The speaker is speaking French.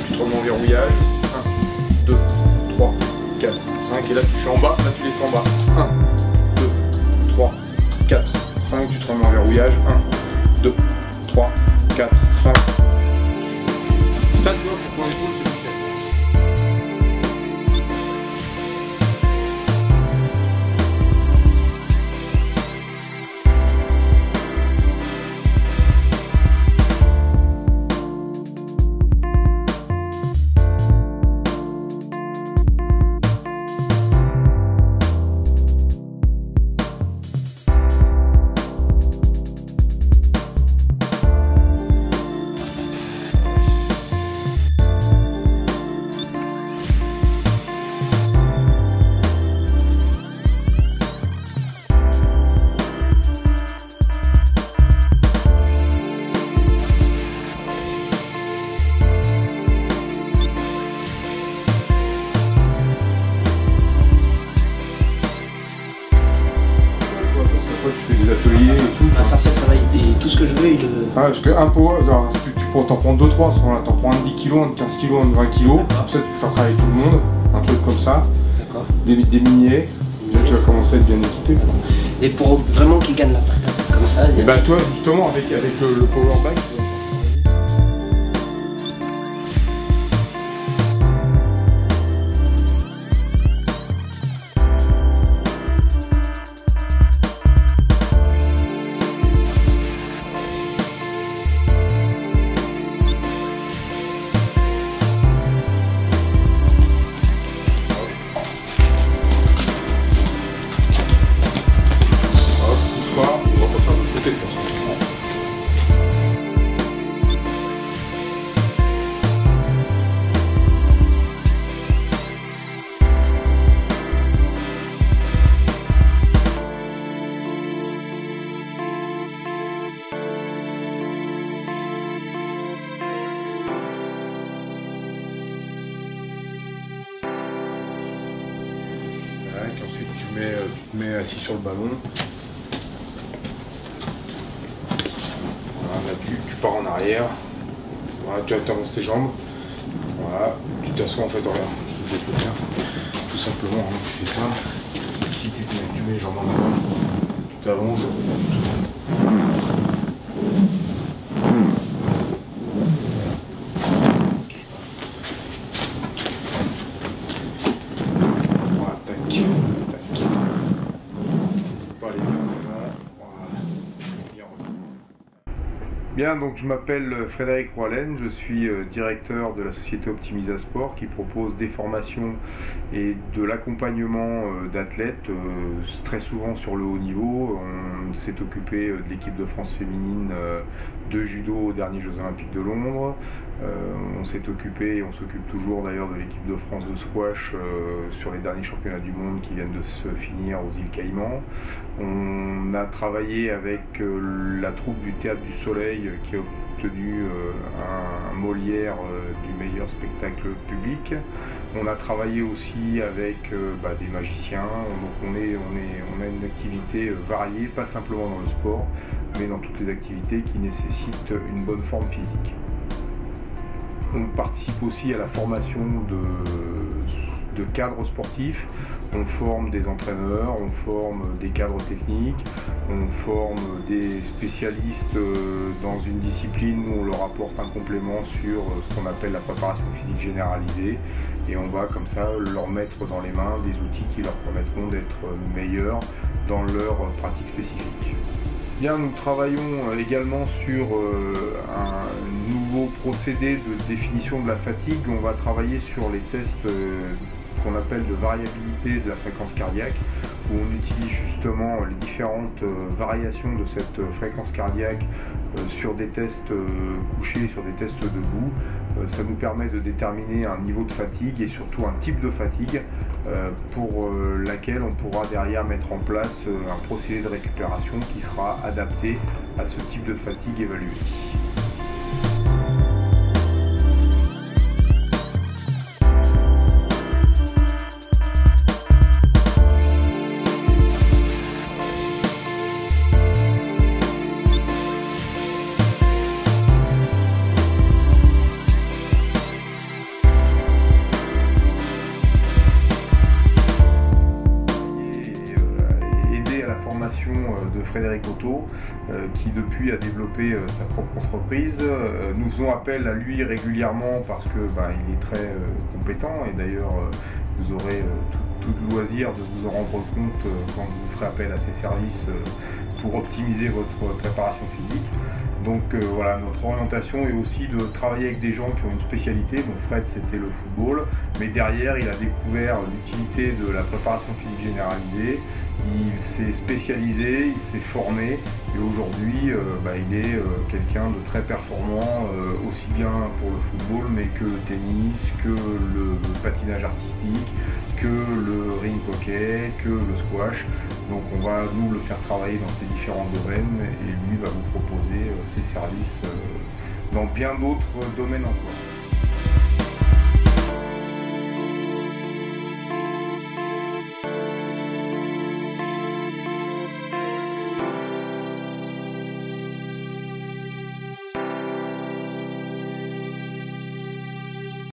tu te remets en verrouillage. 1, 2, 3, 4, 5. Et là tu fais en bas, là tu les fais en bas. 1, 2, 3, 4, 5. Tu te remets en verrouillage. 1, 2, 3, 4, 5. Ça tu vois, pour ton épaule, c'est nickel. Ateliers et tout. Ah, ça va, et tout ce que je veux, il le... Ah, parce qu'un pot, tu t'en prends 2-3 à ce moment-là, t'en prends un de 10 kg, un de 15 kg, un de 20 kg, comme ça tu peux faire travailler tout le monde, un truc comme ça, des miniers, tu vas commencer à être bien équipé. Et pour vraiment qu'ils gagnent la patate, comme ça... Et bah toi justement avec le power back, ensuite tu te mets assis sur le ballon. Voilà, là tu pars en arrière. Voilà, tu avances tes jambes. Voilà, tu t'assois en fait, regarde, je vais te le faire. Tout simplement, hein, tu fais ça. Ici tu mets les jambes en avant, tu t'allonges. Bien, donc je m'appelle Frédéric Roalen, je suis directeur de la société Optimisa Sport qui propose des formations et de l'accompagnement d'athlètes, très souvent sur le haut niveau. On s'est occupé de l'équipe de France féminine de judo aux derniers Jeux Olympiques de Londres. On s'est occupé et on s'occupe toujours d'ailleurs de l'équipe de France de squash sur les derniers championnats du monde qui viennent de se finir aux îles Caïmans. On a travaillé avec la troupe du Théâtre du Soleil qui a obtenu un Molière du meilleur spectacle public. On a travaillé aussi avec des magiciens, donc on a une activité variée, pas simplement dans le sport, mais dans toutes les activités qui nécessitent une bonne forme physique. On participe aussi à la formation de cadres sportifs. On forme des entraîneurs, on forme des cadres techniques, on forme des spécialistes dans une discipline où on leur apporte un complément sur ce qu'on appelle la préparation physique généralisée, et on va comme ça leur mettre dans les mains des outils qui leur permettront d'être meilleurs dans leur pratique spécifique. Bien, nous travaillons également sur un nouveau procédé de définition de la fatigue. On va travailler sur les tests qu'on appelle de variabilité de la fréquence cardiaque, où on utilise justement les différentes variations de cette fréquence cardiaque sur des tests couchés, sur des tests debout. Ça nous permet de déterminer un niveau de fatigue et surtout un type de fatigue pour laquelle on pourra derrière mettre en place un procédé de récupération qui sera adapté à ce type de fatigue évalué. Frédéric Otto, qui depuis a développé sa propre entreprise. Nous faisons appel à lui régulièrement parce que il est très compétent, et d'ailleurs vous aurez tout le loisir de vous en rendre compte quand vous ferez appel à ses services pour optimiser votre préparation physique. Donc voilà, notre orientation est aussi de travailler avec des gens qui ont une spécialité. Donc Fred, c'était le football, mais derrière il a découvert l'utilité de la préparation physique généralisée. Il s'est spécialisé, il s'est formé, et aujourd'hui il est quelqu'un de très performant, aussi bien pour le football, mais que le tennis, que le patinage artistique, que le ring hockey, que le squash. Donc on va nous le faire travailler dans ces différents domaines, et lui va vous proposer ses services dans bien d'autres domaines encore.